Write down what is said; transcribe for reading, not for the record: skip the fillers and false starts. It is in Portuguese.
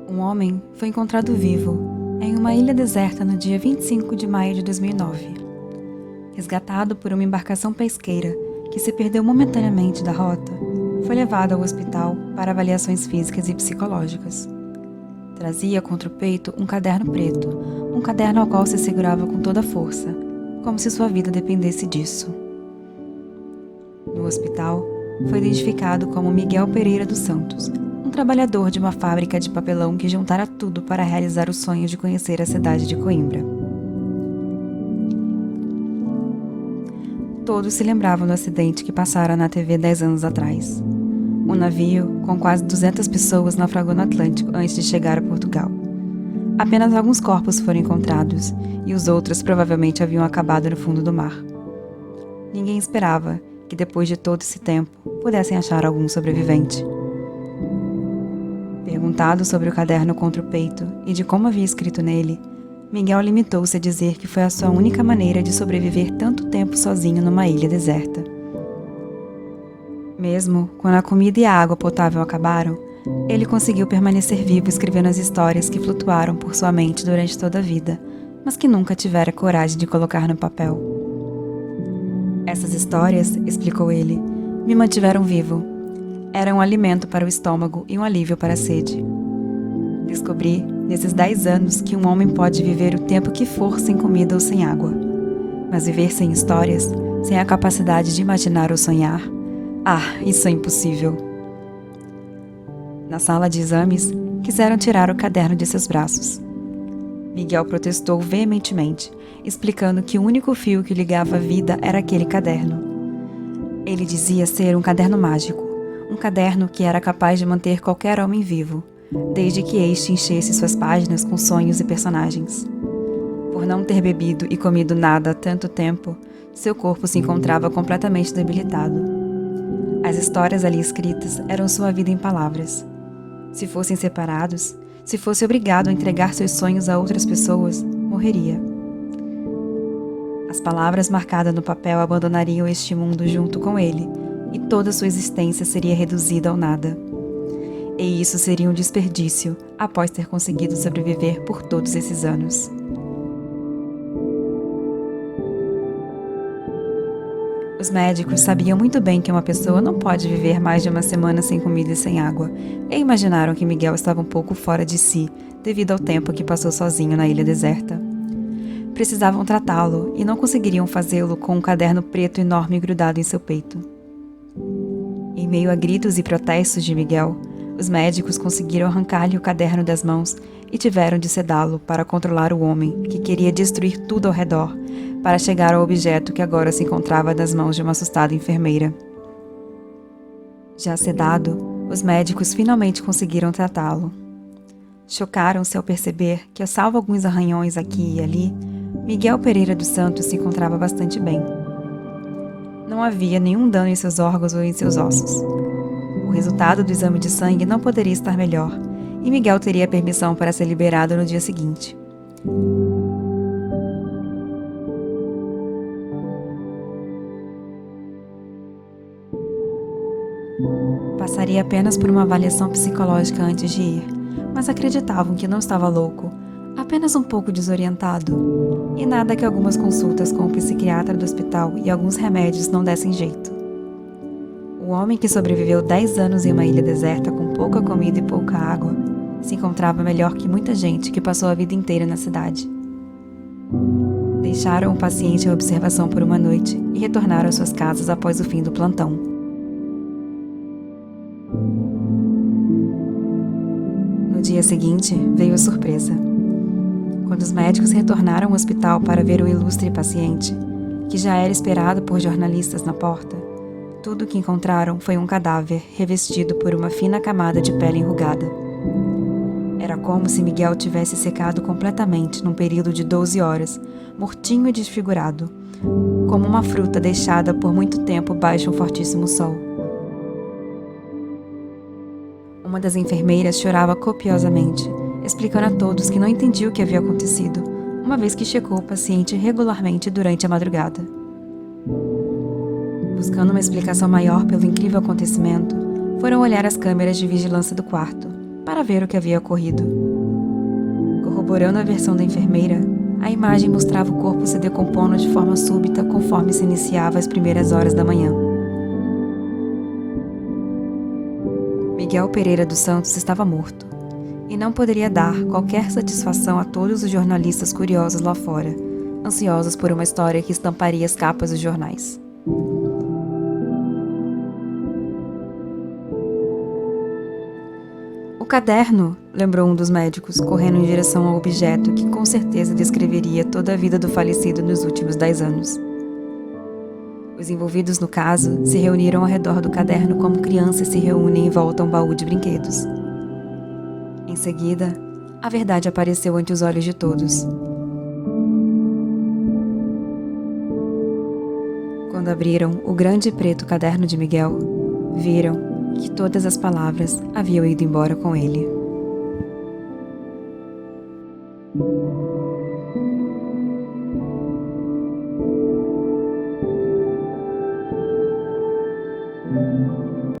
Um homem foi encontrado vivo em uma ilha deserta no dia 25 de maio de 2009. Resgatado por uma embarcação pesqueira que se perdeu momentaneamente da rota, foi levado ao hospital para avaliações físicas e psicológicas. Trazia contra o peito um caderno preto, um caderno ao qual se segurava com toda a força, como se sua vida dependesse disso. No hospital, foi identificado como Miguel Pereira dos Santos, um trabalhador de uma fábrica de papelão que juntara tudo para realizar o sonho de conhecer a cidade de Coimbra. Todos se lembravam do acidente que passara na TV 10 anos atrás. Um navio com quase 200 pessoas naufragou no Atlântico antes de chegar a Portugal. Apenas alguns corpos foram encontrados e os outros provavelmente haviam acabado no fundo do mar. Ninguém esperava que depois de todo esse tempo pudessem achar algum sobrevivente. Perguntado sobre o caderno contra o peito e de como havia escrito nele, Miguel limitou-se a dizer que foi a sua única maneira de sobreviver tanto tempo sozinho numa ilha deserta. Mesmo quando a comida e a água potável acabaram, ele conseguiu permanecer vivo escrevendo as histórias que flutuaram por sua mente durante toda a vida, mas que nunca tivera coragem de colocar no papel. Essas histórias, explicou ele, me mantiveram vivo. Era um alimento para o estômago e um alívio para a sede. Descobri, nesses 10 anos, que um homem pode viver o tempo que for sem comida ou sem água. Mas viver sem histórias, sem a capacidade de imaginar ou sonhar, isso é impossível. Na sala de exames, quiseram tirar o caderno de seus braços. Miguel protestou veementemente, explicando que o único fio que ligava a vida era aquele caderno. Ele dizia ser um caderno mágico, um caderno que era capaz de manter qualquer homem vivo, desde que este enchesse suas páginas com sonhos e personagens. Por não ter bebido e comido nada há tanto tempo, seu corpo se encontrava completamente debilitado. As histórias ali escritas eram sua vida em palavras. Se fossem separados, se fosse obrigado a entregar seus sonhos a outras pessoas, morreria. As palavras marcadas no papel abandonariam este mundo junto com ele, e toda sua existência seria reduzida ao nada. E isso seria um desperdício após ter conseguido sobreviver por todos esses anos. Os médicos sabiam muito bem que uma pessoa não pode viver mais de uma semana sem comida e sem água, e imaginaram que Miguel estava um pouco fora de si, devido ao tempo que passou sozinho na ilha deserta. Precisavam tratá-lo e não conseguiriam fazê-lo com um caderno preto enorme grudado em seu peito. Em meio a gritos e protestos de Miguel, os médicos conseguiram arrancar-lhe o caderno das mãos e tiveram de sedá-lo para controlar o homem que queria destruir tudo ao redor, para chegar ao objeto que agora se encontrava nas mãos de uma assustada enfermeira. Já sedado, os médicos finalmente conseguiram tratá-lo. Chocaram-se ao perceber que, salvo alguns arranhões aqui e ali, Miguel Pereira dos Santos se encontrava bastante bem. Não havia nenhum dano em seus órgãos ou em seus ossos. O resultado do exame de sangue não poderia estar melhor, e Miguel teria permissão para ser liberado no dia seguinte. Passaria apenas por uma avaliação psicológica antes de ir, mas acreditavam que não estava louco, apenas um pouco desorientado, e nada que algumas consultas com o psiquiatra do hospital e alguns remédios não dessem jeito. O homem que sobreviveu 10 anos em uma ilha deserta com pouca comida e pouca água se encontrava melhor que muita gente que passou a vida inteira na cidade. Deixaram o paciente em observação por uma noite e retornaram às suas casas após o fim do plantão. No dia seguinte, veio a surpresa. Quando os médicos retornaram ao hospital para ver o ilustre paciente, que já era esperado por jornalistas na porta, tudo o que encontraram foi um cadáver revestido por uma fina camada de pele enrugada. Era como se Miguel tivesse secado completamente num período de 12 horas, mortinho e desfigurado, como uma fruta deixada por muito tempo baixo um fortíssimo sol. Uma das enfermeiras chorava copiosamente, explicando a todos que não entendia o que havia acontecido, uma vez que checou o paciente regularmente durante a madrugada. Buscando uma explicação maior pelo incrível acontecimento, foram olhar as câmeras de vigilância do quarto, para ver o que havia ocorrido. Corroborando a versão da enfermeira, a imagem mostrava o corpo se decompondo de forma súbita conforme se iniciava as primeiras horas da manhã. Miguel Pereira dos Santos estava morto, e não poderia dar qualquer satisfação a todos os jornalistas curiosos lá fora, ansiosos por uma história que estamparia as capas dos jornais. O caderno, lembrou um dos médicos, correndo em direção ao objeto que com certeza descreveria toda a vida do falecido nos últimos 10 anos. Os envolvidos no caso se reuniram ao redor do caderno como crianças se reúnem em volta a um baú de brinquedos. Em seguida, a verdade apareceu ante os olhos de todos. Quando abriram o grande e preto caderno de Miguel, viram que todas as palavras haviam ido embora com ele.